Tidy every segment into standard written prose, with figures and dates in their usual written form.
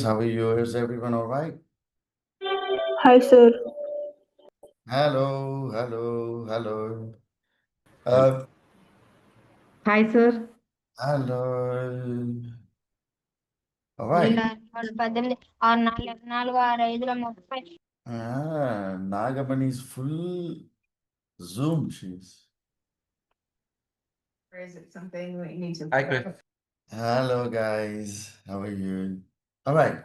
How are you? Is everyone all right? Hi, sir. Hello, hello, hello. Hello. Uh, Hi, sir. hello. All నిన్న right. 18 6 6 5 30. Nagamani's full Zoom. She's. Or is it something we need to? Hi, Chris. Hello, guys. How are you? All right.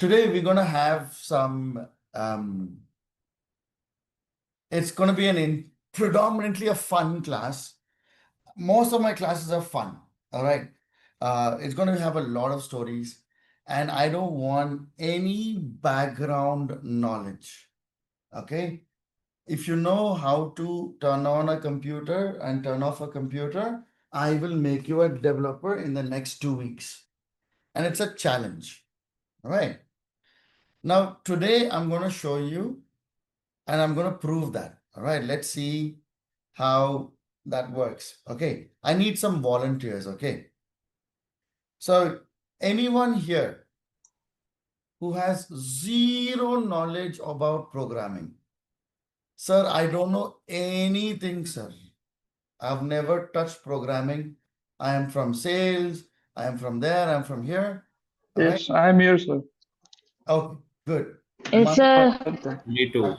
Today we're gonna have some. It's gonna be predominantly a fun class. Most of my classes are fun. All right. It's going to have a lot of stories, and I don't want any background knowledge. Okay. If you know how to turn on a computer and turn off a computer, I will make you a developer in the next 2 weeks. And it's a challenge. All right. Now, today I'm going to show you and I'm going to prove that. All right. Let's see how that works. Okay. I need some volunteers. Okay. So anyone here who has zero knowledge about programming? Sir, I don't know anything, sir. I've never touched programming. I am from sales. I am from there. I'm from here. All right. Yes, I am here, sir. Okay, good. Yes, sir. Me too.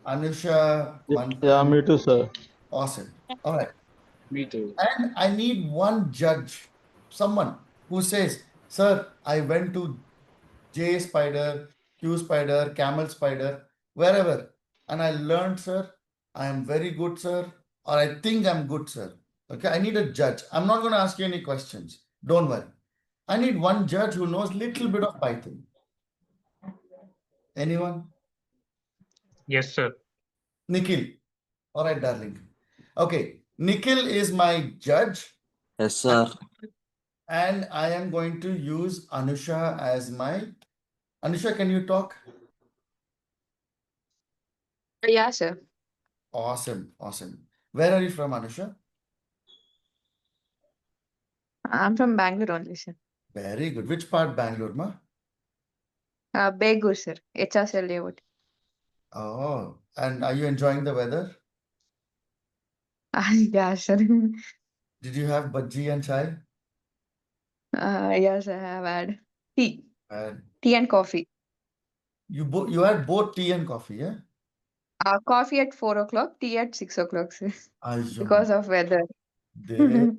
Anusha, Yeah, Manthan. me too, sir. Awesome. All right. Me too. And I need one judge, someone who says, sir, I went to J spider, Q spider, camel spider, wherever. And I learned, sir, I am very good, sir, or I think I'm good, sir. Okay, I need a judge. I'm not going to ask you any questions. Don't worry. I need one judge who knows little bit of Python. Anyone? Yes, sir. Nikhil. All right, darling. Okay, Nikhil is my judge. Yes, sir. And I am going to use Anusha as my. Anusha, can you talk? Yeah, sir. Awesome, awesome. Where are you from, Anusha? I'm from Bangalore only, sir. Very good. Which part, Bangalore, ma? Begur, sir. HSL layout. Oh, and are you enjoying the weather? Yeah, sir. Did you have bhaji and chai? Yes, I have had tea. And Tea and coffee. you had both tea and coffee, yeah? Coffee at 4 o'clock, tea at 6 o'clock, sir. Ayyo, Because of weather. de-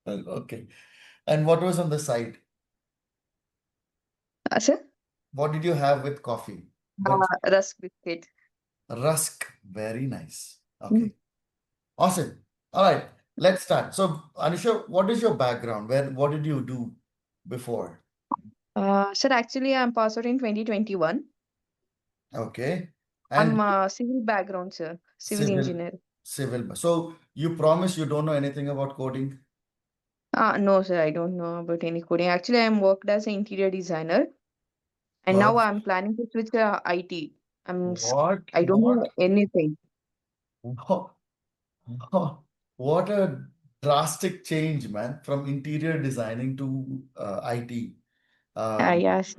Okay. And what was on the side? Sir? What did you have with coffee? Bhaji, Rusk biscuit. rusk. Very nice. Okay. Awesome. All right. Let's start. So, Anusha, what is your background? What did you do before? Sir, actually, I'm passed out in 2021. Okay. I'm And civil background, sir. Civil civil, engineer. civil. So you promise you don't know anything about coding? No, sir, I don't know about any coding. Actually, I'm worked as an interior designer, and now Perfect. I'm planning to switch IT. What? I don't know anything. What? What a drastic change, man, from interior designing to IT. Yes.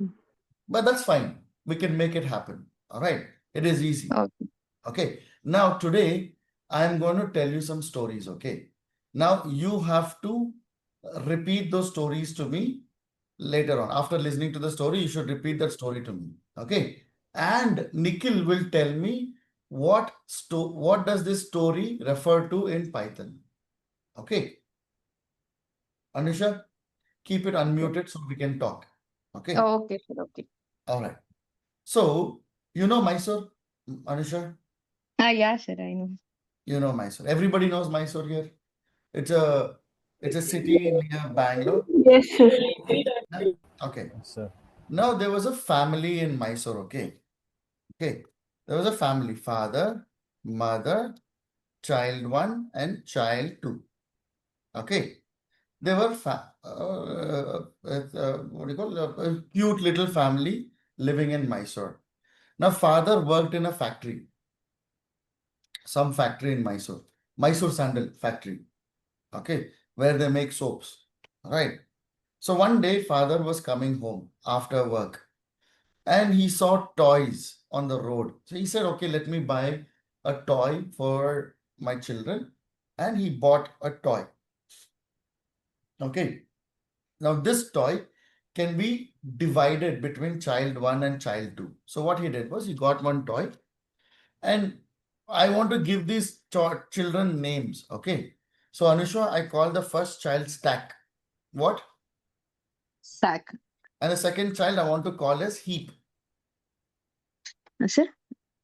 But that's fine. We can make it happen. All right. It is easy. Okay. Okay. Now, today, I'm going to tell you some stories. Okay. Now, you have to repeat those stories to me later on. After listening to the story, you should repeat that story to me. Okay. And Nikhil will tell me what does this story refer to in Python. Okay. Anusha, keep it unmuted so we can talk. Okay. Okay, sir. Okay. All right. So, you know Mysore, Anusha? Yeah, sir, I know. You know Mysore. Everybody knows Mysore here. It's a city near Bangalore. Yes, sir. Yeah? Okay. Yes, sir. Now there was a family in Mysore. Okay. Okay. There was a family, father, mother, child one, and child two. Okay. They were what do you call a cute little family living in Mysore. Now, father worked in a factory, some factory in Mysore, Mysore sandal factory. Okay, where they make soaps. All right. So one day, father was coming home after work and he saw toys on the road. So he said, okay, let me buy a toy for my children. And he bought a toy. Okay. Now this toy can be divided between child 1 and child 2. So what he did was he got one toy and I want to give these children names. Okay. So Anusha, I call the first child Stack. What? Stack. And the second child I want to call as Heap. Sir?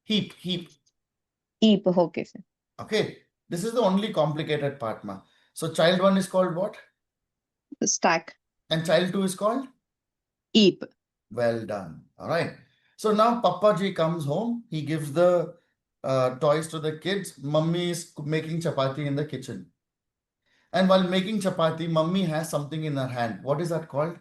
Heap. Heap. Okay, sir. Okay. This is the only complicated part, ma. So child 1 is called what? Stack. And child 2 is called? Heap. Well done. All right. So now Papa Ji comes home. He gives the toys to the kids. Mummy is making chapati in the kitchen. And while making chapati, Mummy has something in her hand. What is that called?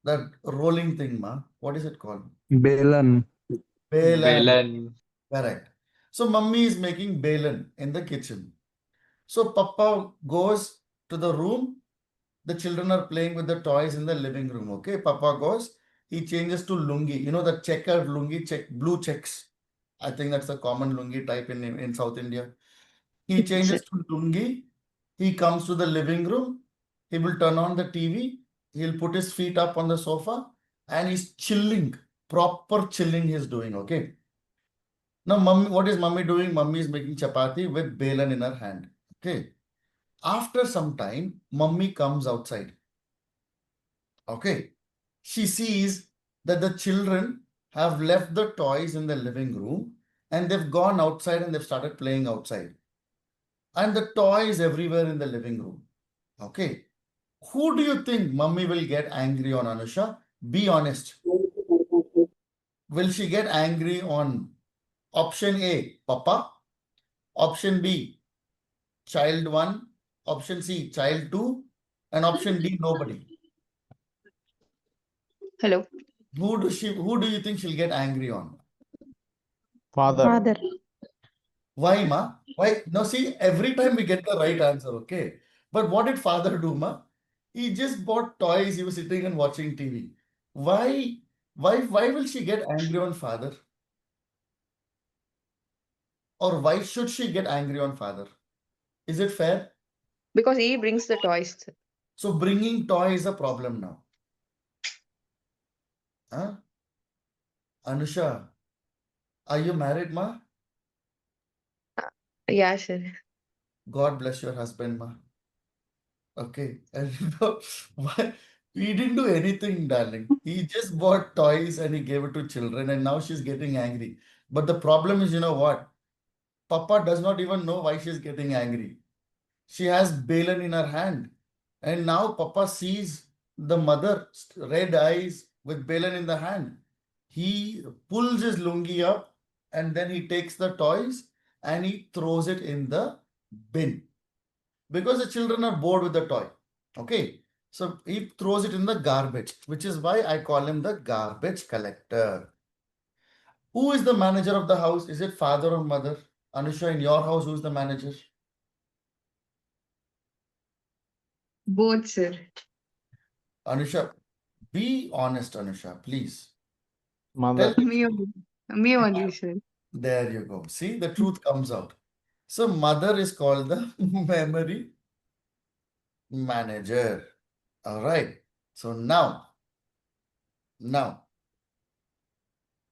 That rolling thing, ma. What is it called? Belan. Belan. Belan. Correct. So Mummy is making belan in the kitchen. So Papa goes to the room. The children are playing with the toys in the living room. Okay. Papa goes. He changes to lungi. You know the checkered lungi, blue checks. I think that's a common lungi type in South India. He changes to lungi. He comes to the living room. He will turn on the TV. He'll put his feet up on the sofa and he's chilling. Proper chilling he's doing. Okay. Now, mummy, what is mummy doing? Mummy is making chapati with belan in her hand. Okay. After some time, mummy comes outside. Okay. She sees that the children have left the toys in the living room and they've gone outside and they've started playing outside. And the toys everywhere in the living room. Okay. Who do you think mummy will get angry on, Anusha? Be honest. Will she get angry on option A, Papa? Option B, child 1, option C, child 2, and option D, nobody. Hello. Who do you think she'll get angry on? Father. Why, ma? Why? Now see, every time we get the right answer, okay? But what did father do, ma? He just bought toys, he was sitting and watching TV. Why? Why will she get angry on father? Or why should she get angry on father? Is it fair? Because he brings the toys. Sir. So bringing toy is a problem now. Huh? Anusha, are you married, ma? Yeah, sir. God bless your husband, ma. Okay. And you know, why? He didn't do anything, darling. He just bought toys and he gave it to children, and now she's getting angry. But the problem is, you know what? Papa does not even know why she's getting angry. She has Balin in her hand. And now Papa sees the mother, red eyes with Balin in the hand. He pulls his lungi up and then he takes the toys and he throws it in the bin. Because the children are bored with the toy. Okay. So he throws it in the garbage, which is why I call him the garbage collector. Who is the manager of the house? Is it father or mother? Anusha, in your house, who's the manager? Both, sir. Anusha, be honest, Anusha, please. Mother. Tell Me only, sir. There you go. See, the truth comes out. So mother is called the memory manager. All right. So now,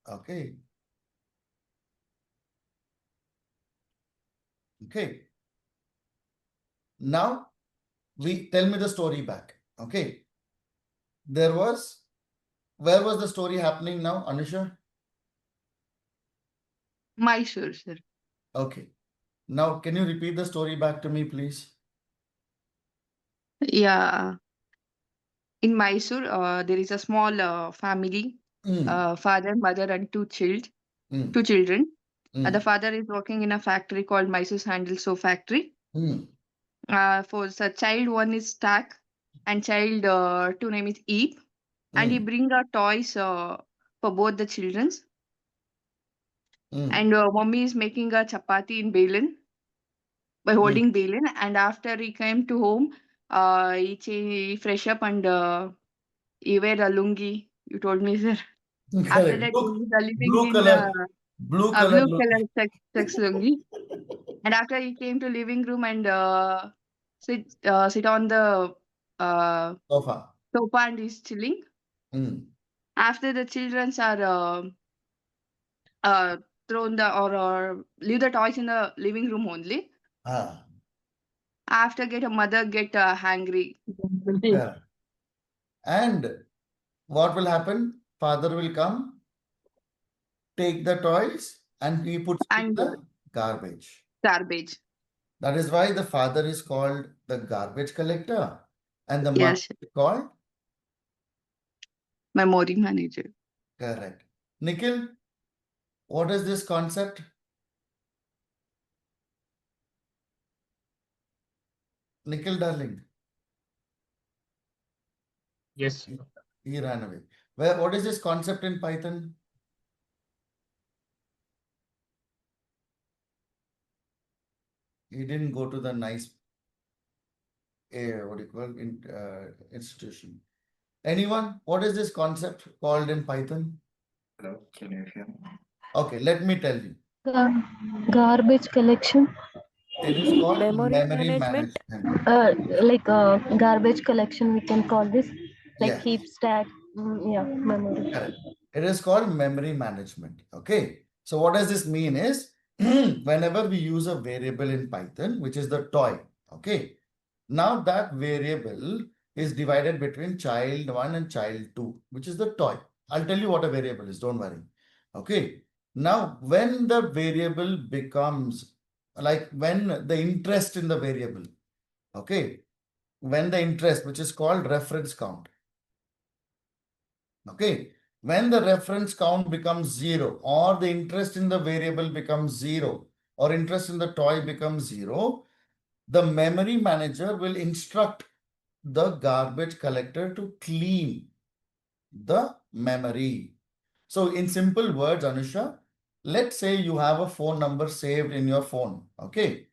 okay. Okay. Now tell me the story back. Okay. Where was the story happening now, Anusha? Mysore, sir. Okay. Now, can you repeat the story back to me, please? Yeah. In Mysore, there is a small family, Mm, father, mother, and two mm, children. The mm, father is working in a factory called Mysore Handle Soap Factory. mm, For the child one is Stack, and child two name is Eep, and he mm, bring toys for both the childrens. mm, And mommy is making a chapati in Balin. by holding Balin. And after he came to home, he fresh up and he wear a lungi. You told me, sir. After Correct. that, he is living Blue in the color, blue color blue look. color sex lungi. And after he came to living room and sit on the Sofa. sofa and is chilling. Mm. After the childrens are uh, thrown the or leave the toys in the living room only. Ah, After get a mother get hungry. correct. And what will happen? Father will come, take the toys, and he puts it in And the garbage. garbage. That is why the father is called the garbage collector and the mother Yes, is called memory manager. correct. Nikhil, what is this concept? Nikhil, darling, Yes. he ran away. What is this concept in Python? He didn't go to the nice, what do you call institution. Anyone? What is this concept called in Python? Hello, can you hear me? Okay, let me tell you. Garbage collection, It is called Memory memory management. management. like garbage collection, we can call this, like Yes, heap stack. Yeah, memory. correct. It is called memory management. Okay. So what does this mean is whenever we use a variable in Python, which is the toy. Okay. Now that variable is divided between child 1 and child 2, which is the toy. I'll tell you what a variable is. Don't worry. Okay. Now, when the variable becomes like when the interest in the variable, okay, when the interest, which is called reference count, okay, when the reference count becomes 0 or the interest in the variable becomes 0 or interest in the toy becomes 0, the memory manager will instruct the garbage collector to clean the memory. So in simple words, Anusha, let's say you have a phone number saved in your phone. Okay.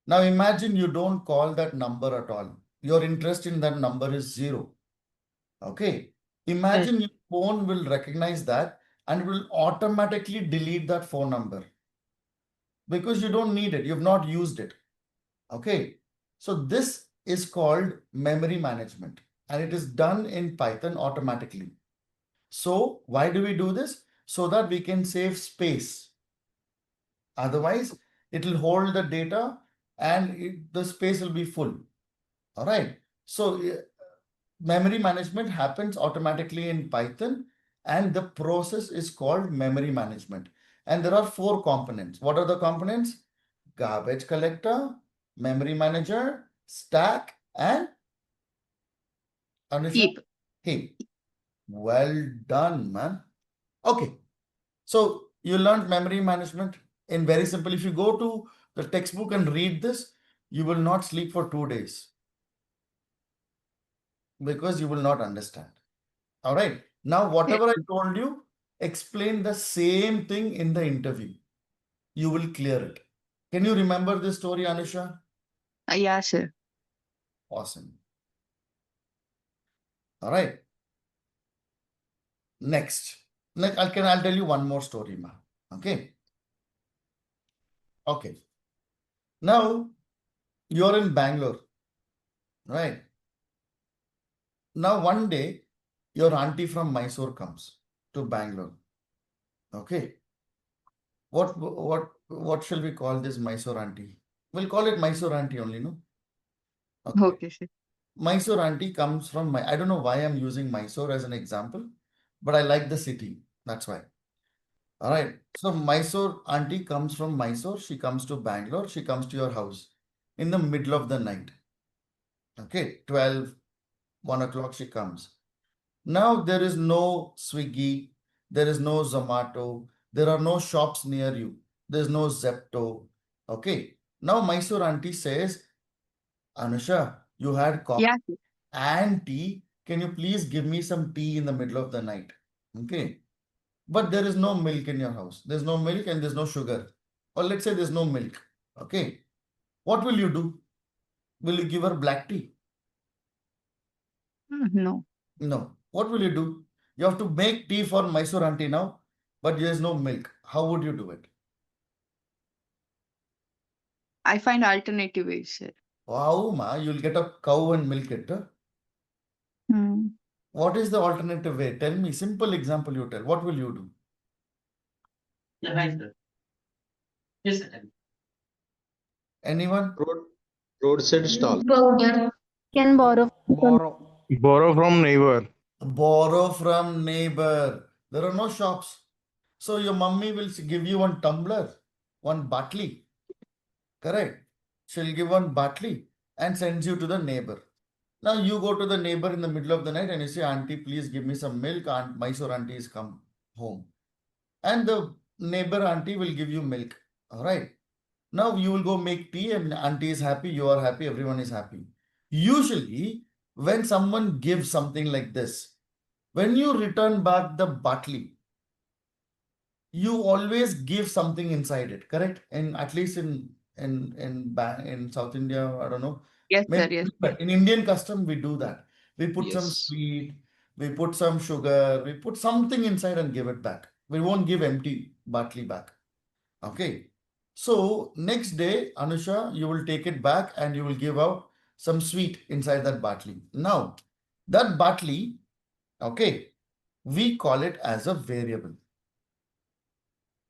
Now imagine you don't call that number at all. Your interest in that number is 0. Okay. Imagine your phone will recognize that and will automatically delete that phone number because you don't need it. You've not used it. Okay. So this is called memory management and it is done in Python automatically. So why do we do this? So that we can save space. Otherwise, it will hold the data and the space will be full. All right. So memory management happens automatically in Python and the process is called memory management. And there are 4 components. What are the components? Garbage collector, memory manager, stack, and Anusha? Heap. Heap. Well done, man. Okay. So you learned memory management in very simple. If you go to the textbook and read this, you will not sleep for 2 days because you will not understand. All right. Now, whatever I told you, explain the same thing in the interview. You will clear it. Can you remember this story, Anusha? Yeah, sir. Awesome. All right. Next. I'll tell you one more story, ma. Okay. Okay. Now, you're in Bangalore, right? Now, one day, your auntie from Mysore comes to Bangalore. Okay. What shall we call this Mysore auntie? We'll call it Mysore auntie only, no? Okay. Okay, sir. Mysore auntie comes from my, I don't know why I'm using Mysore as an example, but I like the city. That's why. All right. So Mysore auntie comes from Mysore. She comes to Bangalore. She comes to your house in the middle of the night. Okay. 12, 1 o'clock she comes. Now there is no Swiggy. There is no Zomato. There are no shops near you. There's no Zepto. Okay. Now Mysore auntie says, Anusha, you had coffee Yeah, sir. and tea. Can you please give me some tea in the middle of the night? Okay. But there is no milk in your house. There's no milk and there's no sugar. Or let's say there's no milk. Okay. What will you do? Will you give her black tea? No. No. What will you do? You have to make tea for Mysore auntie now, but there is no milk. How would you do it? I find alternative ways, sir. Wow, ma, you'll get a cow and milk it. Hmm. What is the alternative way? Tell me, simple example you tell. What will you do? Yeah, hi, sir. Yes, sir. Anyone? Roadside stall. Can borrow from Borrow from neighbor. Borrow from neighbor. There are no shops. So your mummy will give you one tumbler, one batli. Correct. She'll give one batli and sends you to the neighbor. Now you go to the neighbor in the middle of the night and you say, Auntie, please give me some milk. Aunt Mysore auntie is come home. And the neighbor auntie will give you milk. All right. Now you will go make tea and auntie is happy, you are happy, everyone is happy. Usually, when someone gives something like this, when you return back the batli, you always give something inside it, correct? And at least in South India, I don't know. Yes, sir. Maybe Yes. in Indian custom, we do that. We put some Yes. sweet, we put some sugar, we put something inside and give it back. We won't give empty batli back. Okay. So next day, Anusha, you will take it back and you will give out some sweet inside that batli. Now, that batli, okay, we call it as a variable.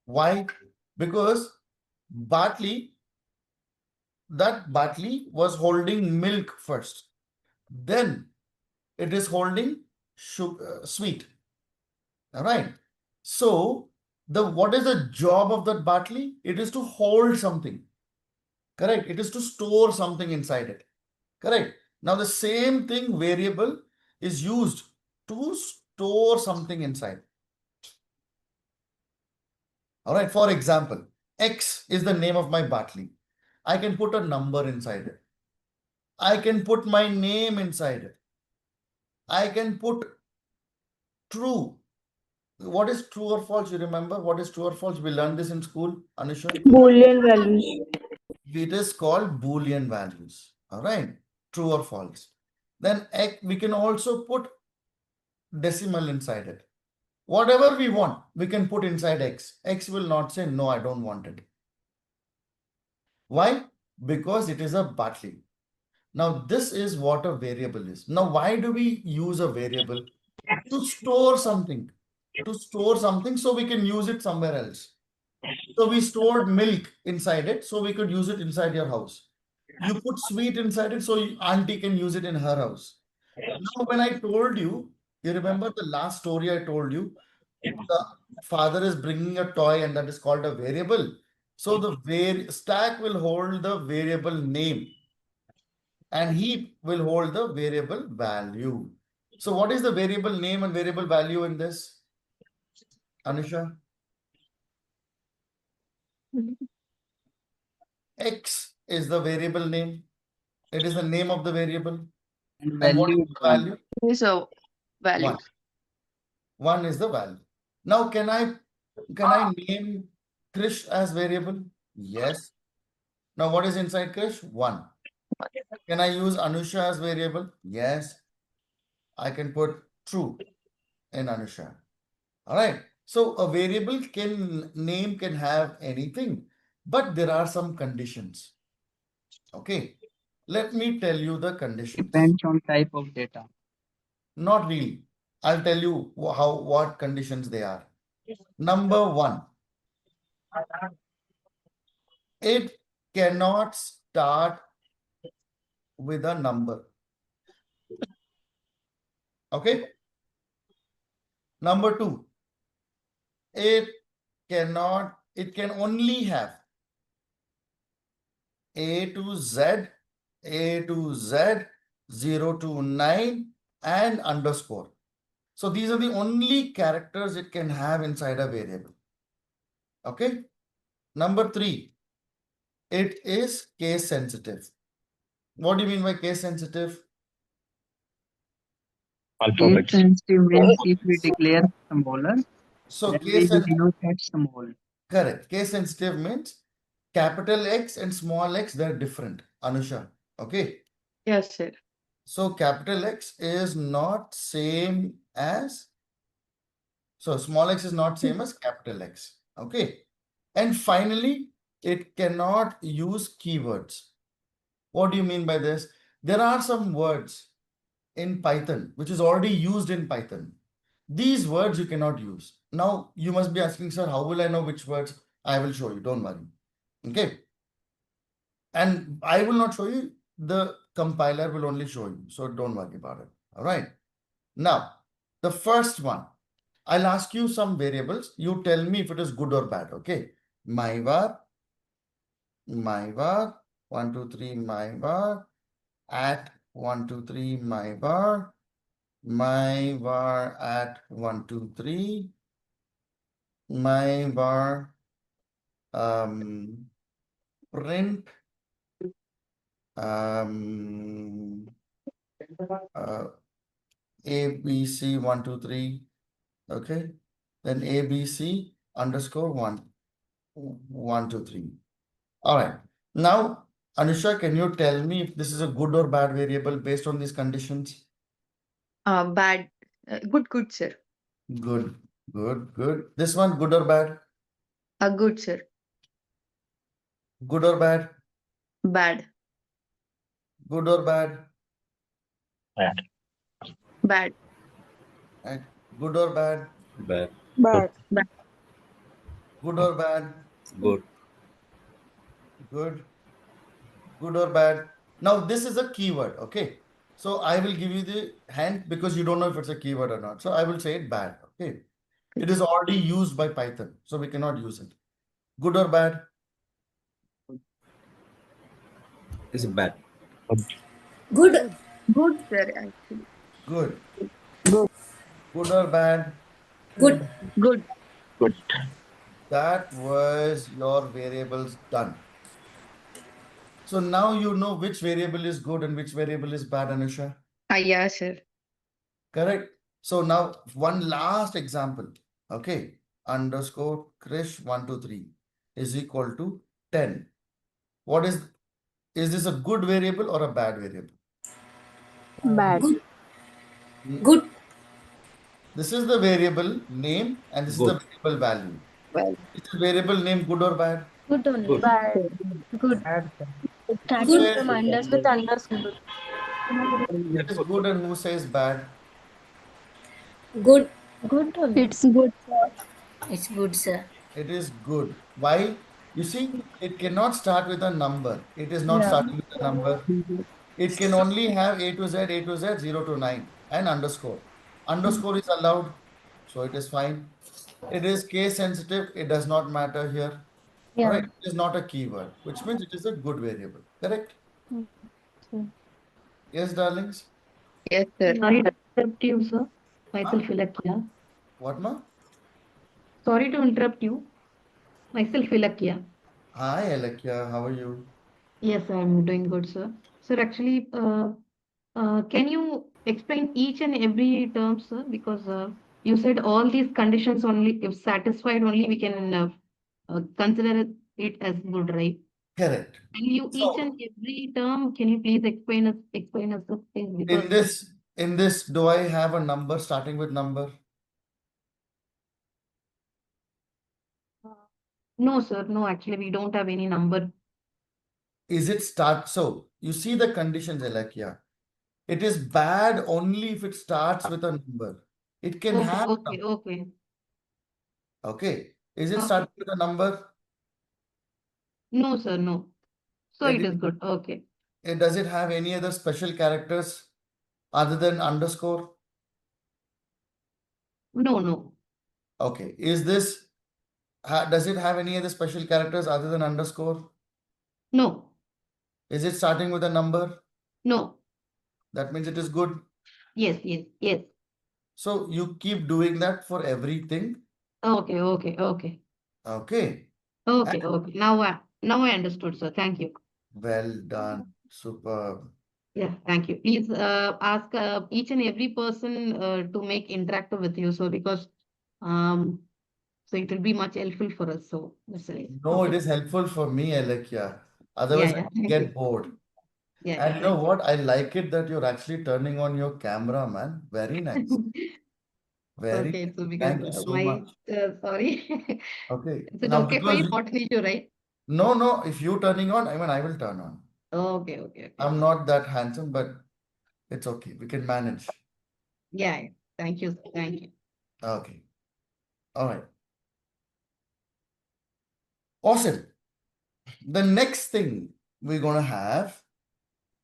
Why? Because batli, that batli was holding milk first. Then it is holding sugar, sweet. All right. So what is the job of that batli? It is to hold something. Correct. It is to store something inside it. Correct. Now the same thing variable is used to store something inside. All right. For example, X is the name of my batli. I can put a number inside it. I can put my name inside it. I can put true. What is true or false? You remember what is true or false? We learned this in school, Anusha. Boolean values. It is called Boolean values. All right. True or false. Then we can also put decimal inside it. Whatever we want, we can put inside X. X will not say, no, I don't want it. Why? Because it is a batli. Now, this is what a variable is. Now, why do we use a variable? To store something. To store something so we can use it somewhere else. So we stored milk inside it so we could use it inside your house. You put sweet inside it so auntie can use it in her house. Now, when I told you, you remember the last story I told you, the father is bringing a toy and that is called a variable. So the stack will hold the variable name and heap will hold the variable value. So what is the variable name and variable value in this, Anusha? X is the variable name. It is the name of the variable. And what is the value? Is a value. 1. 1 is the value. Now, can I name Krish as variable? Yes. Now, what is inside Krish? 1. Can I use Anusha as variable? Yes. I can put true in Anusha. All right. So a variable name can have anything, but there are some conditions. Okay. Let me tell you the conditions. Depends on type of data. Not really. I'll tell you what conditions they are. Number 1, it cannot start with a number. Okay. Number 2, it can only have A to Z, 0 to 9, and underscore. So these are the only characters it can have inside a variable. Okay. Number 3, it is case sensitive. What do you mean by case sensitive? Case sensitive means if we declare smaller, So then we case will sensitive, denote that small. correct. Case sensitive means capital X and small x, they're different, Anusha. Okay. Yes, sir. So capital X is not same as, so small x is not same as capital X. Okay. And finally, it cannot use keywords. What do you mean by this? There are some words in Python which is already used in Python. These words you cannot use. Now you must be asking, sir, how will I know which words? I will show you, don't worry. Okay. And I will not show you, the compiler will only show you. So don't worry about it. All right. Now, the first one, I'll ask you some variables. You tell me if it is good or bad. Okay. My var, 1, 2, 3, my var, at 1, 2, 3, my var at 1, 2, 3, my var print ABC 1, 2, 3. Okay. Then ABC underscore 1, 2, 3. All right. Now, Anusha, can you tell me if this is a good or bad variable based on these conditions? Bad. Good, sir. Good, good, good. This one, good or bad? Good, sir. Good or bad? Bad. Good or bad? Bad. Right. Good or bad? Bad. Bad. Good or bad? Good. Good. Good or bad? Now, this is a keyword, okay? So I will give you the hint because you don't know if it's a keyword or not. So I will say it bad, okay? It is already used by Python, so we cannot use it. Good or bad? Is bad. Good. Good, sir, actually. Good. Good. Good or bad? Good. Good. That was your variables done. So now you know which variable is good and which variable is bad, Anusha. Yeah, sir. Correct. So now one last example. Okay. Underscore Krish 123 is equal to 10. What is this a good variable or a bad variable? Bad. Mm, Good. This is the variable name and this is the Good. variable value. Well, Is the variable name good or bad? Good only. Good. Bad. Good. Bad, sir. Who Starting says from unders with underscore. it is good and who says bad? Good. Good only. It's good, sir. It's good, sir. It is good. Why? You see, it cannot start with a number. It is not Yeah. starting with a number. It can only have A to Z, 0 to 9, and underscore. Underscore is allowed, so it is fine. It is case sensitive. It does not matter here. All Yeah. right. It is not a keyword, which means it is a good variable. Correct? Sir. Yes, darlings. yes, sir. Sorry to interrupt you, sir. Huh? Myself Ilakya. What, ma? Sorry to interrupt you. Myself Ilakya. Hi, Alekya. How are you? Yes, I'm doing good, sir. Sir, actually, can you explain each and every term, sir? Because you said all these conditions only, if satisfied only, we can consider it as good, right? Correct. And you each So, and every term, can you please explain us the thing? Because in this, do I have a number starting with number? no, sir, no, actually, we don't have any number. Is it start? So you see the conditions, Alekya. It is bad only if it starts with a number. It can Okay, have okay, number. okay. Okay. Is it Okay. starting with a number? No, sir, no. So it It, is good. Okay. does it have any other special characters other than underscore? No, no, Okay. Is this, does it have any other special characters other than underscore? no, Is it starting with a number? no. That means it is good. Yes, yes, yes. So you keep doing that for everything. Okay, okay, okay. Okay. Okay, okay. Now I understood, sir. Thank you. Well done. Superb. Yeah, thank you. Please ask each and every person to make interactive with you, so because So it will be much helpful for us. So that's the reason. No, it Okay. is helpful for me, Alekia. Yeah, Otherwise, I yeah. would Thank get you. bored. Yeah, And yeah. you know Thank what? I like it that you're actually turning on your camera, man. Very nice. you. Very Okay, nice. so because Thank you so much. sorry. Okay. Is it Now, okay for because you? Not an issue, right? no, if you turning on, I mean, I will turn on. Okay, okay, okay. I'm not that handsome, but it's okay. We can manage. Yeah, yeah. Thank you. Thank you. Okay. All right. Awesome. The next thing we're gonna have.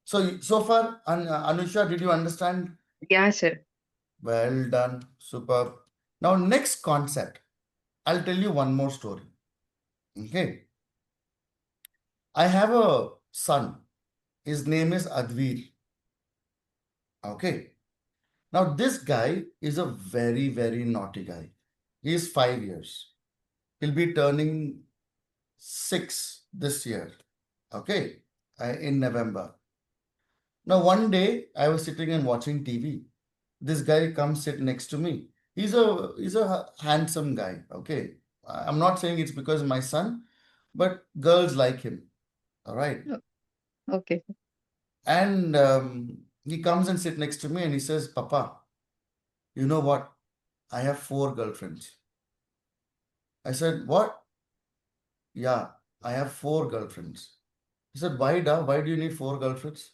So far, Anusha, did you understand? Yeah, sir. Well done. Superb. Now, next concept. I'll tell you one more story. Okay. I have a son. His name is Advir. Okay. Now, this guy is a very, very naughty guy. He is 5 years. He'll be turning 6 this year. Okay. In November. Now, one day I was sitting and watching TV. This guy comes sit next to me. He's a handsome guy. Okay. I'm not saying it's because of my son, but girls like him. All right. Okay. And he comes and sit next to me and he says, Papa, you know what? I have 4 girlfriends. I said, what? Yeah, I have 4 girlfriends. He said, why, da? Why do you need 4 girlfriends?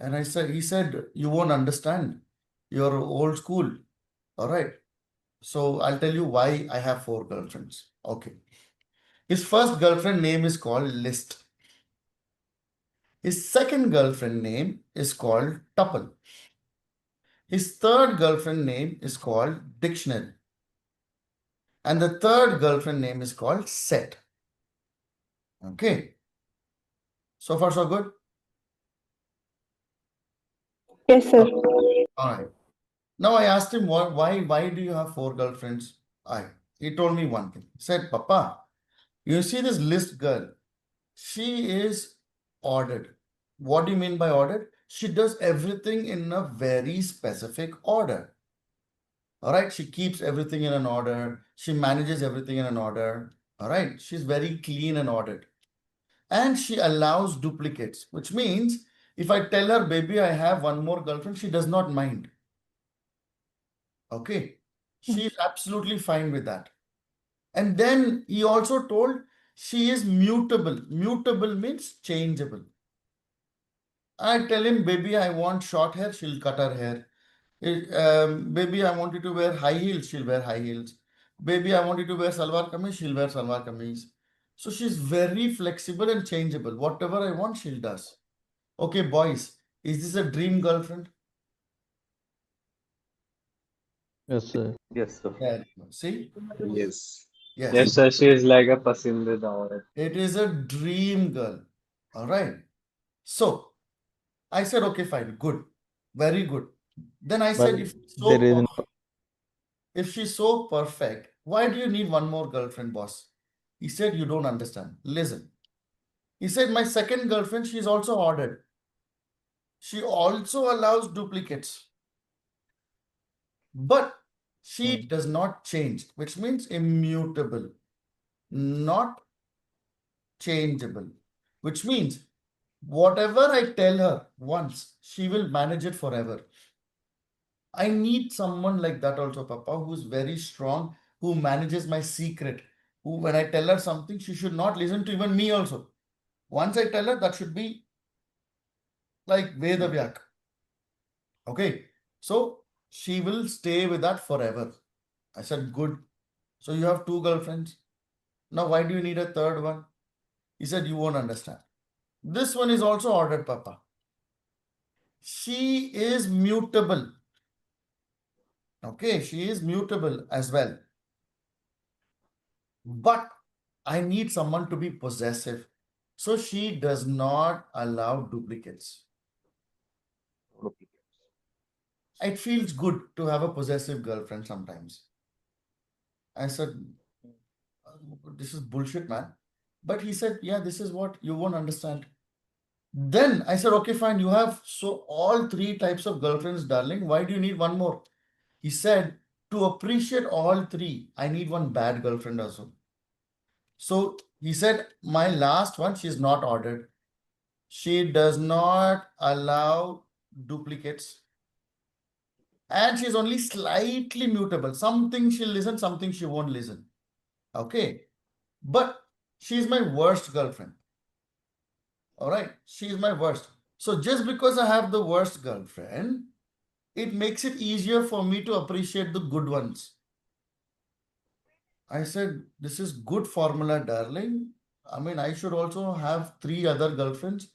And he said, you won't understand. You're old school. All right. So I'll tell you why I have 4 girlfriends. Okay. His first girlfriend name is called List. His second girlfriend name is called Tuple. His third girlfriend name is called Dictionary. And the third girlfriend name is called Set. Okay. So far, so good? Yes, sir. All right. Now I asked him, why do you have 4 girlfriends? He told me one thing. He said, Papa, you see this List girl? She is ordered. What do you mean by ordered? She does everything in a very specific order. All right. She keeps everything in an order. She manages everything in an order. All right. She's very clean and ordered. And she allows duplicates, which means if I tell her, baby, I have one more girlfriend, she does not mind. Okay. She's absolutely fine with that. And then he also told she is mutable. Mutable means changeable. I tell him, baby, I want short hair, she'll cut her hair. Baby, I want you to wear high heels, she'll wear high heels. Baby, I want you to wear salwar kameez, she'll wear salwar kameez. So she's very flexible and changeable. Whatever I want, she'll does. Okay, boys, is this a dream girlfriend? Yes, sir. Yes, sir. Yeah. See? Yes. Yes. Yes, sir. She is like a pasindida औरत. It is a dream girl. All right. So I said, okay, fine, good, very good. Then I said, But if she's so perfect, why do you need one more girlfriend, boss? He said, you don't understand. Listen. He said, my second girlfriend, she's also ordered. She also allows duplicates. But she does not change, which means immutable, not changeable, which means whatever I tell her once, she will manage it forever. I need someone like that also, Papa, who's very strong, who manages my secret, who, when I tell her something, she should not listen to even me also. Once I tell her, that should be like Veda Vyak. Okay. So she will stay with that forever. I said, good. So you have 2 girlfriends. Now, why do you need a third one? He said, you won't understand. This one is also ordered, Papa. She is mutable. Okay, she is mutable as well. But I need someone to be possessive. So she does not allow duplicates. It feels good to have a possessive girlfriend sometimes. I said, this is bullshit, man. But he said, yeah, this is what you won't understand. Then I said, okay, fine. You have all 3 types of girlfriends, darling. Why do you need one more? He said, to appreciate all three, I need one bad girlfriend also. So he said, my last one, she's not ordered. She does not allow duplicates. And she's only slightly mutable. Something she'll listen, something she won't listen. Okay. But she's my worst girlfriend. All right. She's my worst. So just because I have the worst girlfriend, it makes it easier for me to appreciate the good ones. I said, this is good formula, darling. I mean, I should also have 3 other girlfriends.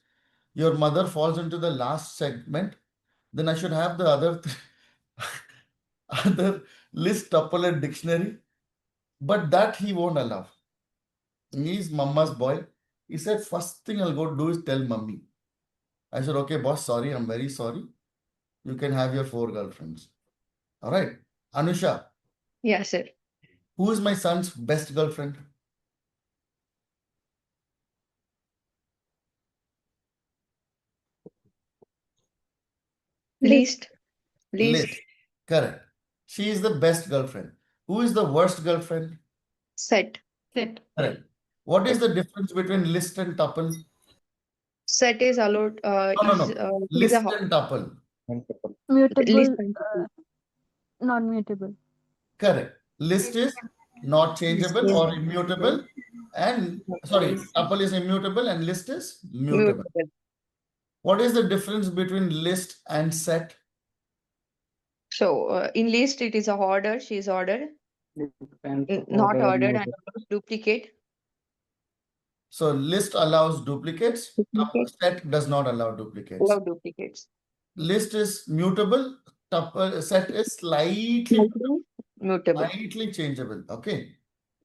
Your mother falls into the last segment. Then I should have the other other list tuple and dictionary. But that he won't allow. He's mama's boy. He said, first thing I'll go do is tell mummy. I said, okay, boss, sorry, I'm very sorry. You can have your 4 girlfriends. All right. Anusha, Yeah, sir. who is my son's best girlfriend? Least. List. Correct. She is the best girlfriend. Who is the worst girlfriend? Set. Set. Correct. What is the difference between list and tuple? Set is allowed. No. Is List and tuple. list Mutable, and non-mutable. Correct. List is not changeable or is immutable. And sorry, tuple is immutable and list is mutable. mutable. What is the difference between list and set? So in list it is a order. She is ordered. Depends Not order ordered and mode. duplicate. So list allows duplicates. Duplicate. Set does not allow duplicates. Allow duplicates. List is mutable. Tuple set is slightly Mutable. changeable. Okay.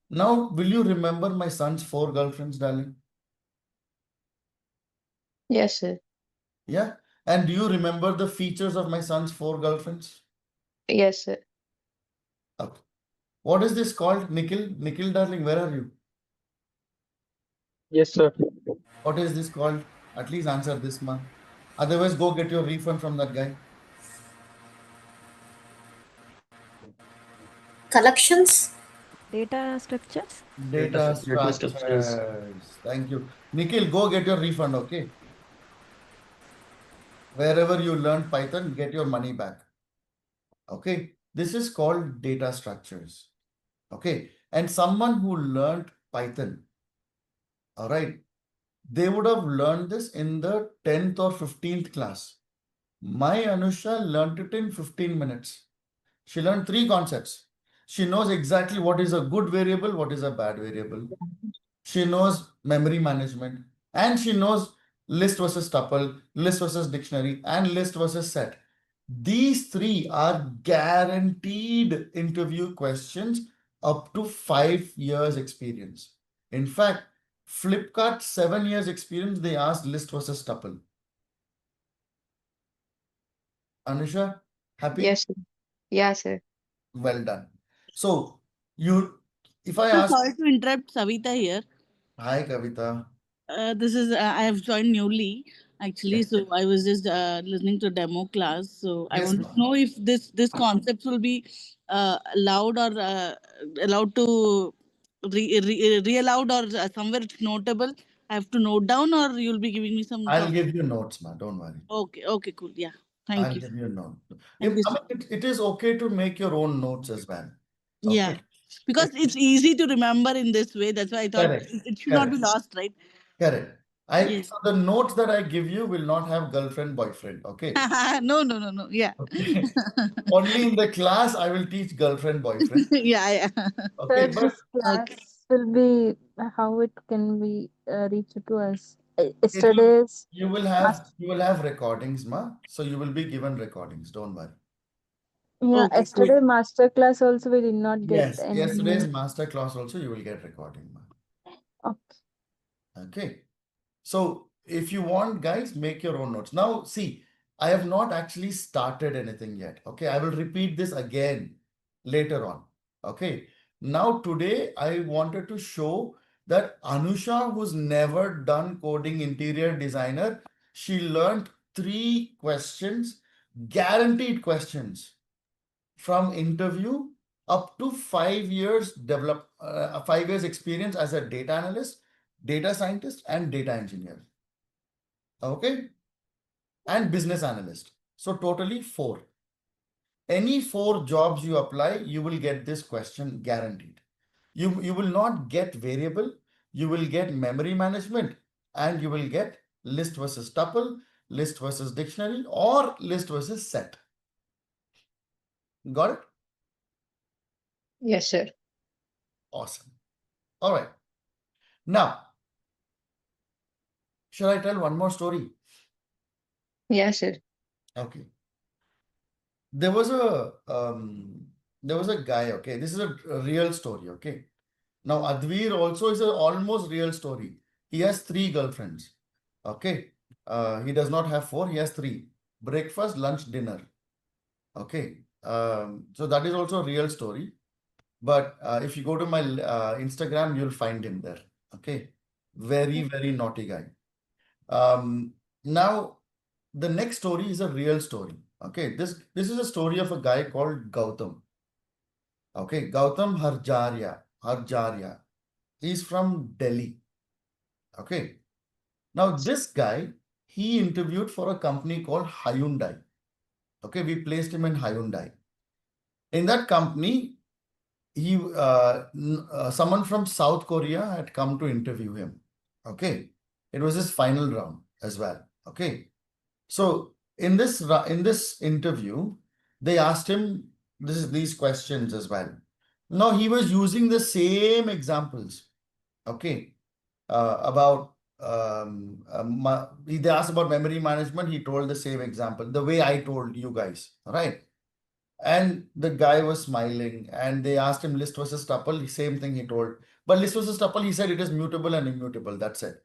Now, will you remember my son's 4 girlfriends, darling? Yes, sir. Yeah. And do you remember the features of my son's 4 girlfriends? Yes, sir. Okay. What is this called? Nikhil? Nikhil, darling, where are you? Yes, sir. What is this called? At least answer this, ma. Otherwise, go get your refund from that guy. Collections. Data structures. Data Data structures. structures. Thank you. Nikhil, go get your refund, okay? Wherever you learned Python, get your money back. Okay. This is called data structures. Okay. And someone who learned Python, all right, they would have learned this in the 10th or 15th class. My Anusha learned it in 15 minutes. She learned 3 concepts. She knows exactly what is a good variable, what is a bad variable. She knows memory management, and she knows list versus tuple, list versus dictionary, and list versus set. These 3 are guaranteed interview questions up to 5 years experience. In fact, Flipkart 7 years experience, they asked list versus tuple. Anusha, happy? Yes, sir. Yeah, sir. Well done. So if I So ask, sorry to interrupt, Savita here. hi Kavita. This is I have joined newly actually, Yes. so I was just listening to demo class. So I Yes, want to ma'am. know if this concepts will be allowed or allowed to re-allowed or somewhere it's notable. I have to note down, or you'll be giving me some. I'll give you notes, ma. Don't worry. Okay, cool. Yeah, thank I'll you. give you a note. Thank you, I sir. mean, it is okay to make your own notes as well. Yeah, Okay. because it's easy to remember in this way. That's why I thought Correct. it should not be Correct. lost, right? Correct. Yes. So the notes that I give you will not have girlfriend, boyfriend. Okay. No. Yeah. Okay. Only in the class I will teach girlfriend, boyfriend. Yeah. Okay. Sir, But this class will be how it can be reached to us. it will, Yesterday's you will have recordings, ma. So you will be given recordings. Don't worry. yeah, Okay, cool. yesterday master class also we did not get Yes. any. Yesterday's master class also you will get recording, ma. Okay. Okay. So if you want, guys, make your own notes. Now, see, I have not actually started anything yet. Okay. I will repeat this again later on. Okay. Now, today I wanted to show that Anusha, who's never done coding interior designer, she learned 3 questions, guaranteed questions from interview up to 5 years 5 years experience as a data analyst, data scientist, and data engineer. Okay, and business analyst. So totally 4. Any 4 jobs you apply, you will get this question guaranteed. You will not get variable, you will get memory management, and you will get list versus tuple, list versus dictionary, or list versus set. Got it? Yes, sir. Awesome. All right. Now, shall I tell one more story? Yes, sir. Okay. There was a guy. Okay, this is a real story. Okay. Now Advir also is a almost real story. He has 3 girlfriends. Okay. He does not have 4. He has 3. Breakfast, lunch, dinner. Okay. So that is also a real story. But if you go to my Instagram, you'll find him there. Okay. Very, very naughty guy. Now, the next story is a real story. Okay. This is a story of a guy called Gautam. Okay. Gautam Harjaria. He's from Delhi. Okay. Now, this guy, he interviewed for a company called Hyundai. Okay. We placed him in Hyundai. In that company, someone from South Korea had come to interview him. Okay. It was his final round as well. Okay. So in this interview, they asked him these questions as well. Now he was using the same examples. Okay. About they asked about memory management. He told the same example, the way I told you guys. All right. And the guy was smiling, and they asked him list versus tuple, same thing he told. But list versus tuple, he said it is mutable and immutable. That's it.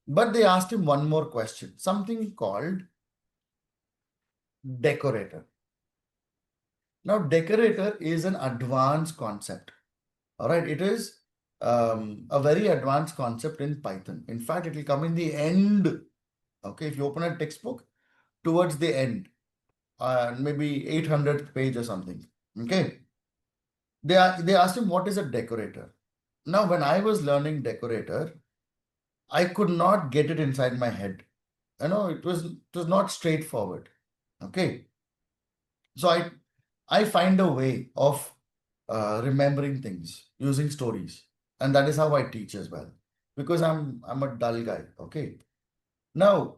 But they asked him one more question, something called decorator. Now, decorator is an advanced concept. All right. It is a very advanced concept in Python. In fact, it will come in the end. Okay. If you open a textbook, towards the end, maybe 800th page or something. Okay. They asked him, what is a decorator? Now, when I was learning decorator, I could not get it inside my head. It was not straightforward. Okay. So I find a way of remembering things using stories. And that is how I teach as well. Because I'm a dull guy. Okay. Now,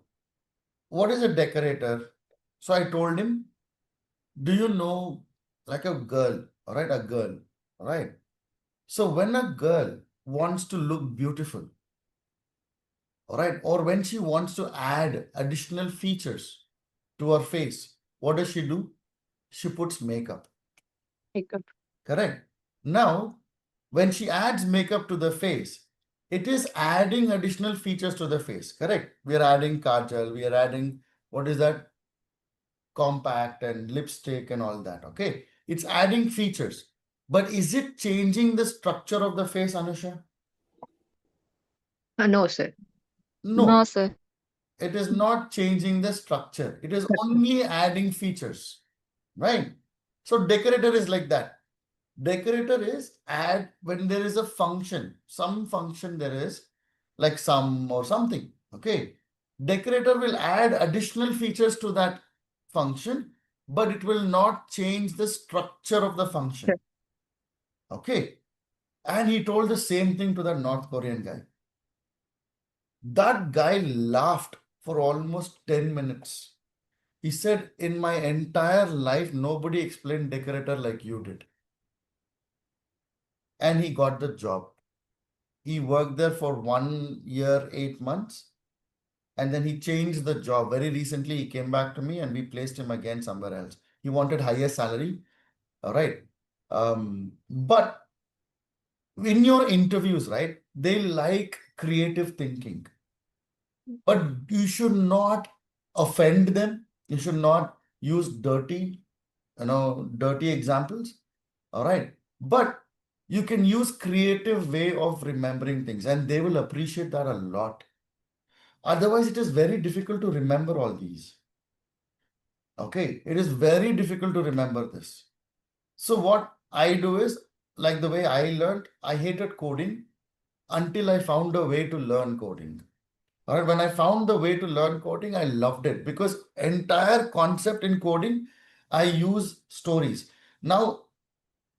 what is a decorator? So I told him, do you know, like a girl, all right, a girl, all right? So when a girl wants to look beautiful, all right, or when she wants to add additional features to her face, what does she do? She puts makeup. Makeup. Correct. Now, when she adds makeup to the face, it is adding additional features to the face. Correct. We are adding kajal, we are adding, what is that? Compact and lipstick and all that. Okay. It's adding features. But is it changing the structure of the face, Anusha? No, sir. No. No, sir. It is not changing the structure. It is only adding features. Right? So decorator is like that. Decorator is add when there is a function. Some function there is, like sum or something. Okay. Decorator will add additional features to that function, but it will not change the structure of the function. Sure. Okay. And he told the same thing to the North Korean guy. That guy laughed for almost 10 minutes. He said, in my entire life, nobody explained decorator like you did. And he got the job. He worked there for 1 year, 8 months. And then he changed the job. Very recently, he came back to me and we placed him again somewhere else. He wanted higher salary. All right. But in your interviews, right, they like creative thinking. But you should not offend them. You should not use dirty examples. All right. But you can use creative way of remembering things and they will appreciate that a lot. Otherwise, it is very difficult to remember all these. Okay. It is very difficult to remember this. So what I do is, like the way I learned, I hated coding until I found a way to learn coding. All right, when I found the way to learn coding, I loved it because entire concept in coding, I use stories. Now,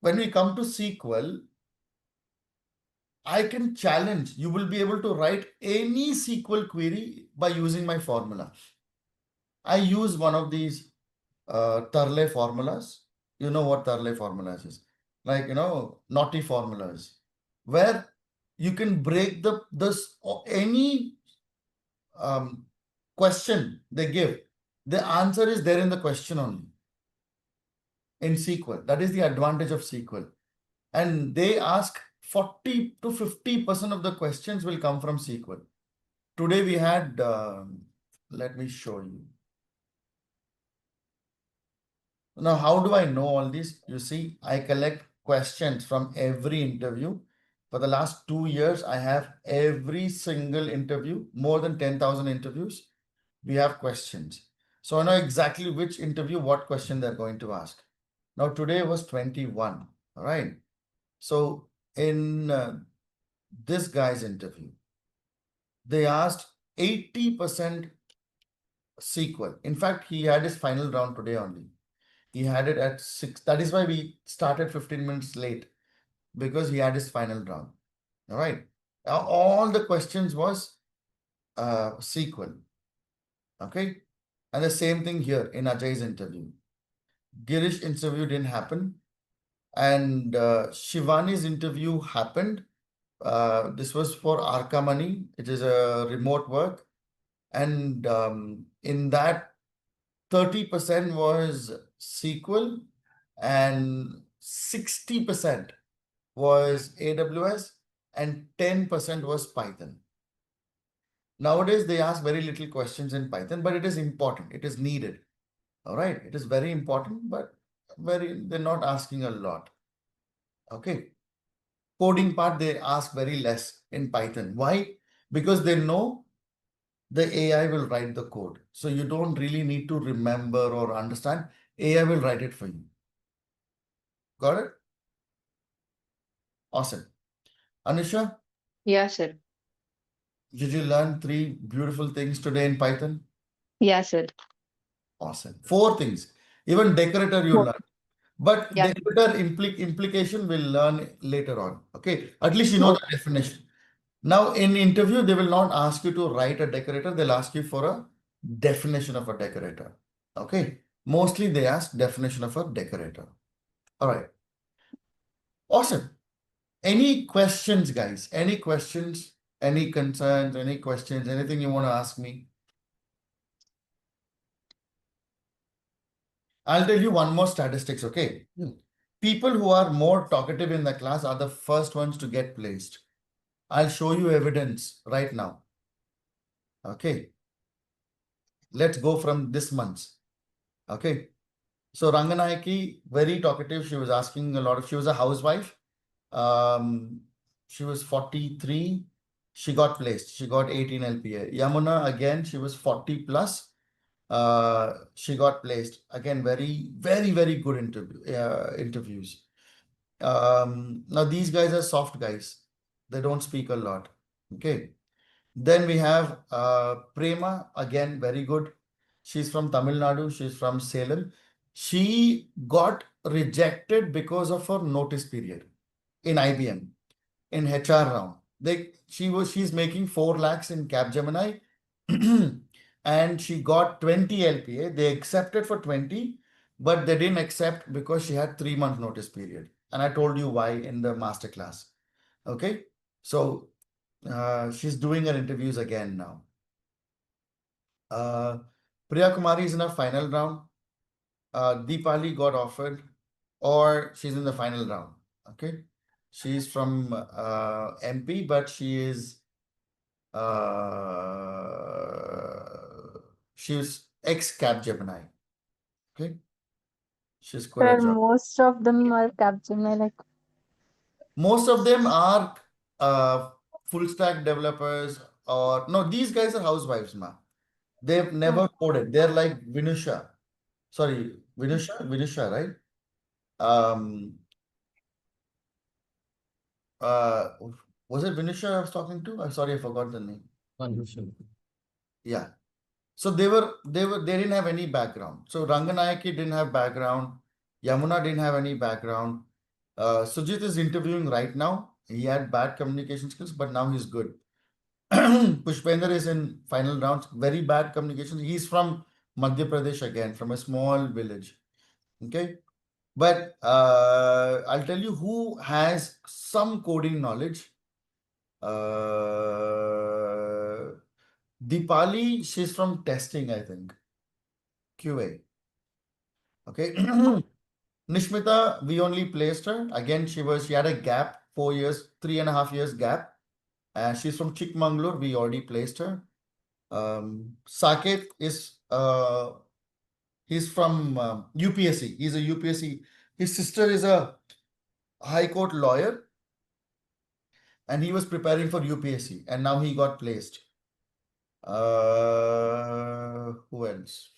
when we come to SQL, I can challenge. You will be able to write any SQL query by using my formula. I use one of these Turle formulas. You know what Turle formulas is? Like, naughty formulas, where you can break this any question they give. The answer is there in the question only in SQL. That is the advantage of SQL. And they ask 40 to 50% of the questions will come from SQL. Today we had, let me show you. Now, how do I know all this? You see, I collect questions from every interview. For the last 2 years, I have every single interview, more than 10,000 interviews. We have questions. So I know exactly which interview, what question they're going to ask. Now, today was 21, all right? So in this guy's interview, they asked 80% SQL. In fact, he had his final round today only. He had it at 6. That is why we started 15 minutes late, because he had his final round. All right. All the questions was SQL. Okay. And the same thing here in Ajay's interview. Girish interview didn't happen. And Shivani's interview happened. This was for Arca Money. It is a remote work. And in that, 30% was SQL and 60% was AWS and 10% was Python. Nowadays, they ask very little questions in Python, but it is important. It is needed. All right. It is very important, but they're not asking a lot. Okay. Coding part, they ask very less in Python. Why? Because they know the AI will write the code. So you don't really need to remember or understand. AI will write it for you. Got it? Awesome. Anusha, Yeah, sir. did you learn 3 beautiful things today in Python? Yeah, sir. Awesome. 4 things. Even decorator you Four. learn. But Yeah. decorator implication will learn later on. Okay. At least you know the Okay. definition. Now in interview, they will not ask you to write a decorator. They'll ask you for a definition of a decorator. Okay. Mostly they ask definition of a decorator. All right. Awesome. Any questions, guys? Any questions? Any concerns? Any questions? Anything you want to ask me? I'll tell you one more statistics, okay? People who are more talkative in the class are the first ones to get placed. I'll show you evidence right now. Okay. Let's go from this month. Okay. So Ranganayaki, very talkative. She was asking a lot of, she was a housewife. She was 43. She got placed. She got 18 LPA. Yamuna, again, she was 40 plus. She got placed. Again, very, very, very good interviews. Now these guys are soft guys. They don't speak a lot. Okay. Then we have Prema, again, very good. She's from Tamil Nadu. She's from Salem. She got rejected because of her notice period in IBM, in HR round. She's making 4 lakhs in Capgemini and she got 20 LPA. They accepted for 20, but they didn't accept because she had 3-month notice period. And I told you why in the masterclass. Okay. So she's doing her interviews again now. Priya Kumari is in her final round. Deepali got offered, or she's in the final round. Okay. She's from MP, but she was ex-Capgemini. Okay. She's quit her Sir, job. most of them are Capgemini, like Most of them are full stack developers, or no, these guys are housewives, ma. They've never coded. They're like Vinusha. Sorry, Vinusha, right? was it Vinusha I was talking to? I'm sorry, I forgot the name. Yeah. So they didn't have any background. So Ranganayaki didn't have background. Yamuna didn't have any background. Sujit is interviewing right now. He had bad communication skills, but now he's good. Pushpender is in final rounds. Very bad communication. He's from Madhya Pradesh again, from a small village. Okay. But I'll tell you who has some coding knowledge. Deepali, she's from testing, I think. QA. Okay. Nishmita, we only placed her. Again, she had a gap, 4 years, 3.5 years gap. And she's from Chikmagalur. We already placed her. Saket is he's from UPSC. He's a UPSC. His sister is a high court lawyer, and he was preparing for UPSC, and now he got placed. Who else?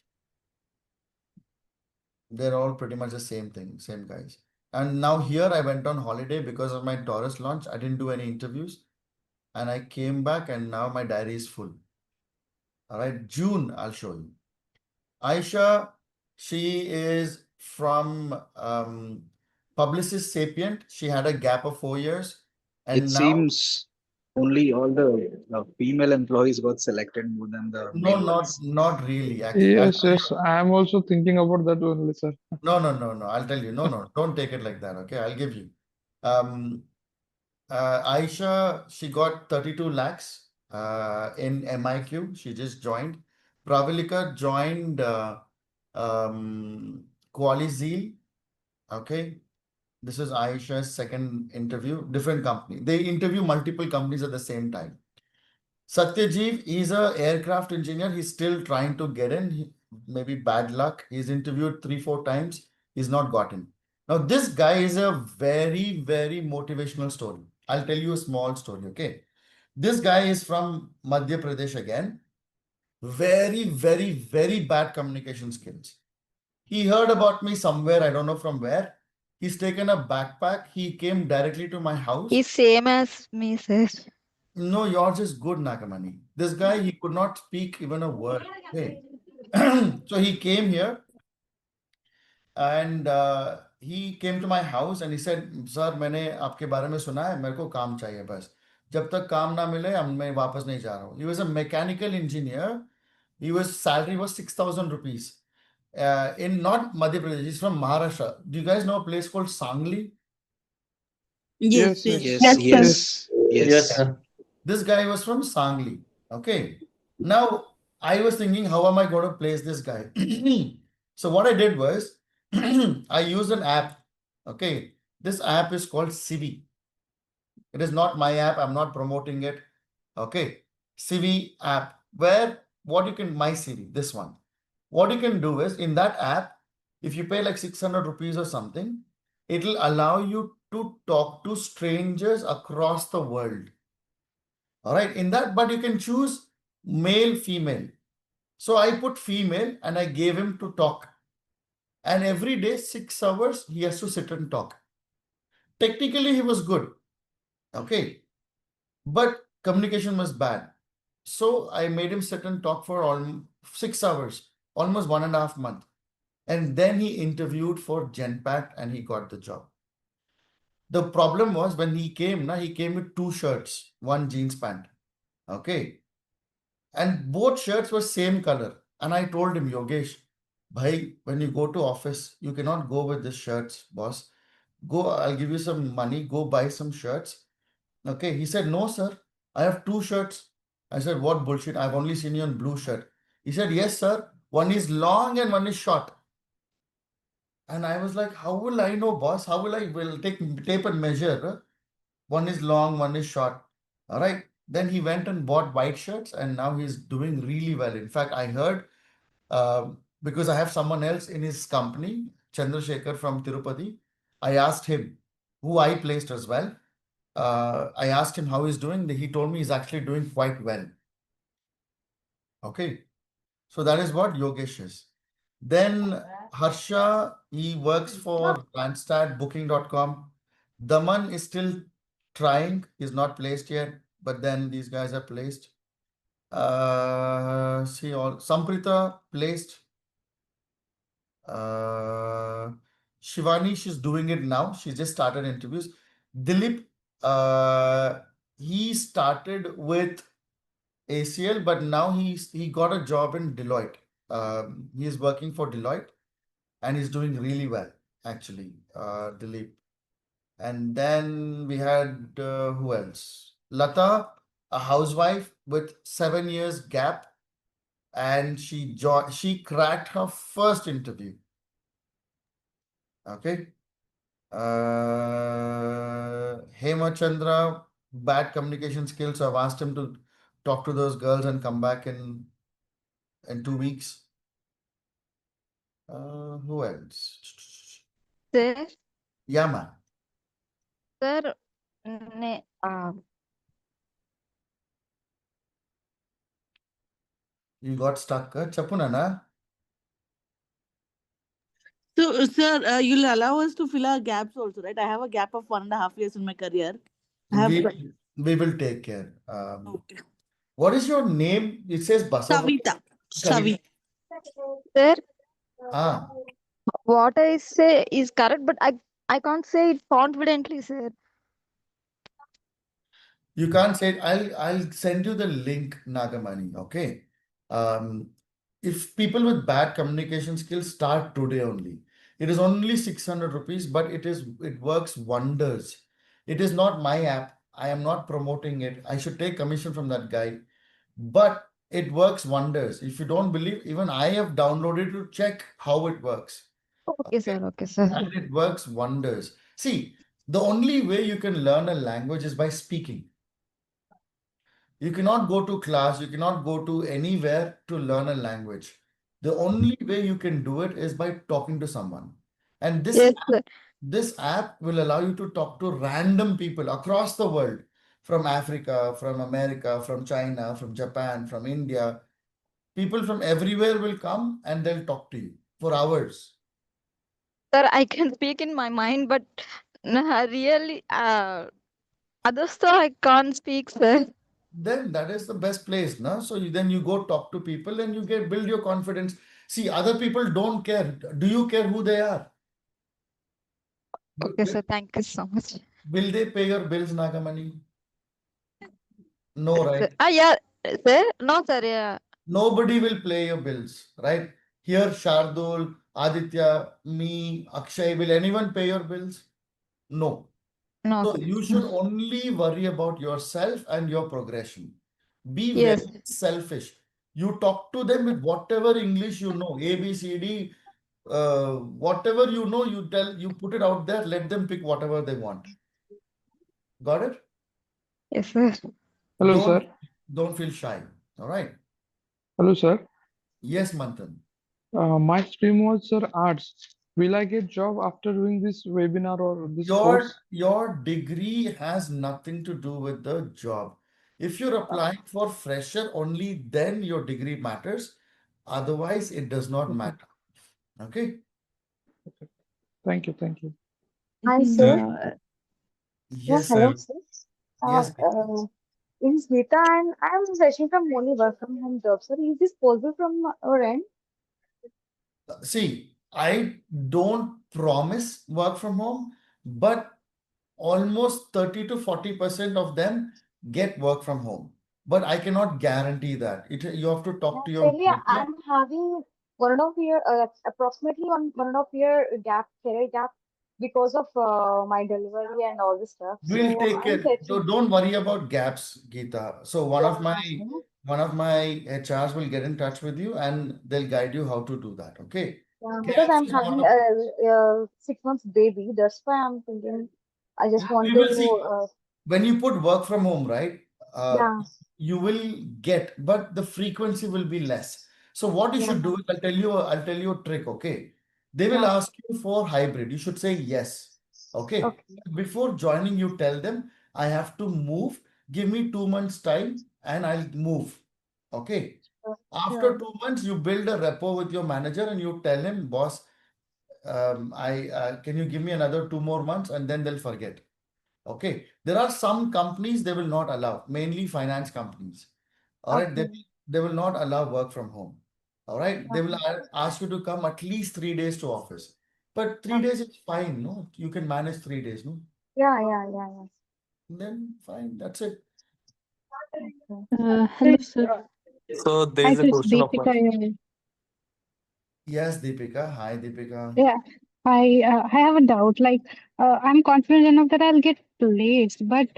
They're all pretty much the same thing, same guys. And now here I went on holiday because of my Taurus launch. I didn't do any interviews, and I came back, and now my diary is full. All right, June, I'll show you. Aisha, she is from Publicist Sapient. She had a gap of 4 years. And It now, seems only all the female employees got selected more than the male ones. not really. Actually, Yes, yes. I am also thinking about that only, sir. no. I'll tell you. No. Don't take it like that. Okay, I'll give you. Aisha, she got 32 lakhs in MIQ. She just joined. Pravalika joined Qualizeel. Okay. This is Aisha's second interview, different company. They interview multiple companies at the same time. Satyajeev is a aircraft engineer. He's still trying to get in. Maybe bad luck. He's interviewed 3-4 times. He's not gotten. Now, this guy is a very, very motivational story. I'll tell you a small story, okay? This guy is from Madhya Pradesh again. Very, very, very bad communication skills. He heard about me somewhere, I don't know from where. He's taken a backpack. He came directly to my house. He's same as me, sir. No, yours is good, Nagamani. This guy, he could not speak even a word. Okay. So he came here and he came to my house and he said, Sir, मैंने आपके बारे में सुना है, मेरे को काम चाहिए बस. जब तक काम ना मिले, मैं वापस नहीं जा रहा हूँ. He was a mechanical engineer. Salary was 6,000 rupees. In not Madhya Pradesh, he's from Maharashtra. Do you guys know a place called Sangli? Yes, Yes, yes. yes. Yes. Yes, sir. This guy was from Sangli. Okay. Now, I was thinking, how am I going to place this guy? So what I did was, I used an app. Okay. This app is called Civi. It is not my app. I'm not promoting it. Okay. Civi app. Where, what you can, my Civi, this one. What you can do is, in that app, if you pay like 600 rupees or something, it'll allow you to talk to strangers across the world. All right, in that, but you can choose male, female. So I put female and I gave him to talk. And every day, 6 hours, he has to sit and talk. Technically, he was good. Okay. But communication was bad. So I made him sit and talk for 6 hours, almost 1.5 months. And then he interviewed for Genpact and he got the job. The problem was when he came with 2 shirts, 1 jeans pant. Okay. And both shirts were same color. And I told him, Yogesh, bhai, when you go to office, you cannot go with these shirts, boss. Go, I'll give you some money, go buy some shirts. Okay. He said, no, sir, I have 2 shirts. I said, what bullshit? I've only seen you on blue shirt. He said, yes, sir. One is long and one is short. And I was like, how will I know, boss? How will I take tape and measure? One is long, one is short. All right. Then he went and bought white shirts and now he's doing really well. In fact, I heard because I have someone else in his company, Chandrasekhar from Tirupati. I asked him, who I placed as well. I asked him how he's doing. He told me he's actually doing quite well. Okay. So that is what Yogesh is. Then Harsha, he works for Randstad, Booking.com. Daman is still trying. He's not placed yet, but then these guys are placed. See all Samprita placed. Shivani, she's doing it now. She just started interviews. Dilip, he started with ACL, but now he got a job in Deloitte. He is working for Deloitte, and he's doing really well, actually. Dilip. And then we had who else? Lata, a housewife with 7 years gap, and she cracked her first interview. Okay. Hema Chandra, bad communication skills. So I've asked him to talk to those girls and come back in 2 weeks. Who else? Sir, Yeah, man. sir, You got stuck. Chapunana. So, sir, you'll allow us to fill our gaps also, right? I have a gap of 1.5 years in my career. I have We will take care. okay. What is your name? It says Basava. Savita. Savita. sir, Ah, what I say is correct, but I can't say it confidently, sir. you can't say it. I'll send you the link, Nagamani. Okay. If people with bad communication skills start today only, it is only 600 rupees, but it works wonders. It is not my app. I am not promoting it. I should take commission from that guy, but it works wonders. If you don't believe, even I have downloaded to check how it works. Okay, sir. Okay, sir. And it works wonders. See, the only way you can learn a language is by speaking. You cannot go to class, you cannot go to anywhere to learn a language. The only way you can do it is by talking to someone. And Yes, sir. this app will allow you to talk to random people across the world, from Africa, from America, from China, from Japan, from India. People from everywhere will come and they'll talk to you for hours. Sir, I can speak in my mind, but really, others though I can't speak, sir. Then that is the best place, no? So then you go talk to people and you build your confidence. See, other people don't care. Do you care who they are? Okay, sir. Thank you so much. Will they pay your bills, Nagamani? No, Sir, right? yeah, sir. No, sir. Yeah. Nobody will pay your bills, right? Here, Shardul, Aditya, me, Akshay, will anyone pay your bills? No. No, So sir. you should only worry about yourself and your progression. Be Yes. very selfish. You talk to them with whatever English you know, A, B, C, D, whatever you know, you put it out there, let them pick whatever they want. Got it? Yes, sir. Hello, sir. Don't feel shy. All right. Hello, sir. Yes, Manthan. My stream was, sir, arts. Will I get job after doing this webinar or this course? Your degree has nothing to do with the job. If you're applying for fresher, only then your degree matters. Otherwise, it does not matter. Okay. Thank you. Thank you. Hi, sir. Yes, Hello, sir. sir. Yes. Is Gita and I am searching from only work from home job, sir. Is this possible from our end? See, I don't promise work from home, but almost 30 to 40% of them get work from home. But I cannot guarantee that. You have to talk to your Actually, manager. I'm having 1.5 year, approximately 1.5 year gap, career gap, because of my delivery and all this stuff. We'll So take I'm it. searching. Don't worry about gaps, Geeta. So one of my HRs will get in touch with you and they'll guide you how to do that. Okay. Yeah, because Gaps I'm is not having a a 6 months baby. That's why I'm thinking I just want we to, will see. When you put work from home, right? yeah, You will get, but the frequency will be less. So what you yeah, should do is I'll tell you a trick, okay? They will yeah. ask you for hybrid. You should say yes. Okay. Okay. Before joining, you tell them, I have to move. Give me 2 months time and I'll move. Okay. After Sure. 2 months, you build a rapport with your manager and you tell him, boss, I can you give me another 2 more months, and then they'll forget. Okay, there are some companies they will not allow, mainly finance companies. All right, Okay. they will not allow work from home. All right, they will Okay. ask you to come at least 3 days to office. But 3 days is fine, no? You can manage 3 days, no? Yeah, yeah, yeah, yeah. Then fine, that's it. Okay. Hello, sir. So there Hi, is a this is question of Deepika mine. here. Yes, Deepika. Hi, Deepika. Yeah, I have a doubt. Like, I'm confident enough that I'll get placed, but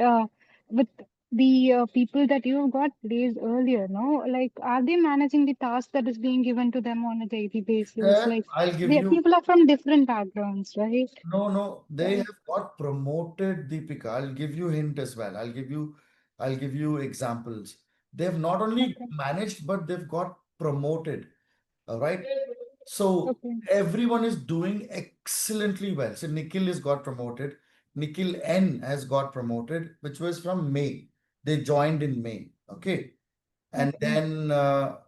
with the people that you got placed earlier, no, like, are they managing the task that is being given to them on a daily basis? Like, I'll give the you. people are from different backgrounds, right? No, they Yeah. have got promoted, Deepika. I'll give you hint as well. I'll give you examples. They've not only Okay. managed, but they've got promoted. All right. So Okay. everyone is doing excellently well. So Nikhil has got promoted. Nikhil N has got promoted, which was from May. They joined in May. Okay. And Okay. then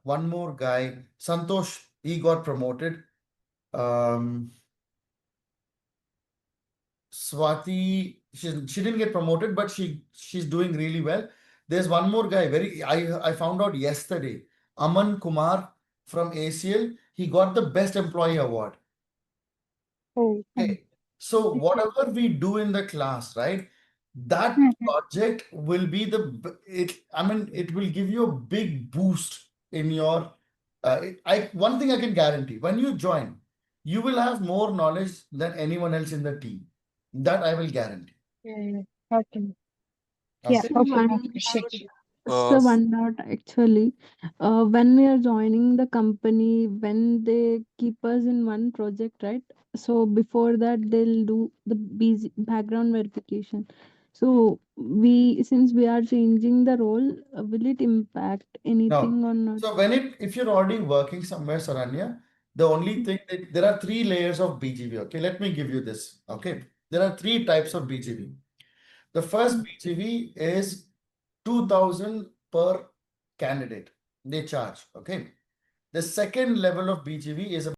one more guy, Santosh, he got promoted. Um, Swati, she didn't get promoted, but she's doing really well. There's one more guy. I found out yesterday. Aman Kumar from ACL. He got the best employee award. Oh. Okay. So Okay. whatever we do in the class, right? That Mhm. project will be I mean, it will give you a big boost in your. One thing I can guarantee: when you join, you will have more knowledge than anyone else in the team. That I will guarantee. Yeah. Okay. Yeah. Okay. So Okay. one, Okay. Sure. Uh, so one note actually, when we are joining the company, when they keep us in one project, right? So before that, they'll do the busy background verification. So since we are changing the role, will it impact No. anything or not? So if you're already working somewhere, Saranya, the only thing that there are 3 layers of BGV. Okay, let me give you this. Okay, there are 3 types of BGV. The first BGV is 2000 per candidate. They charge. Okay. The second level of BGV is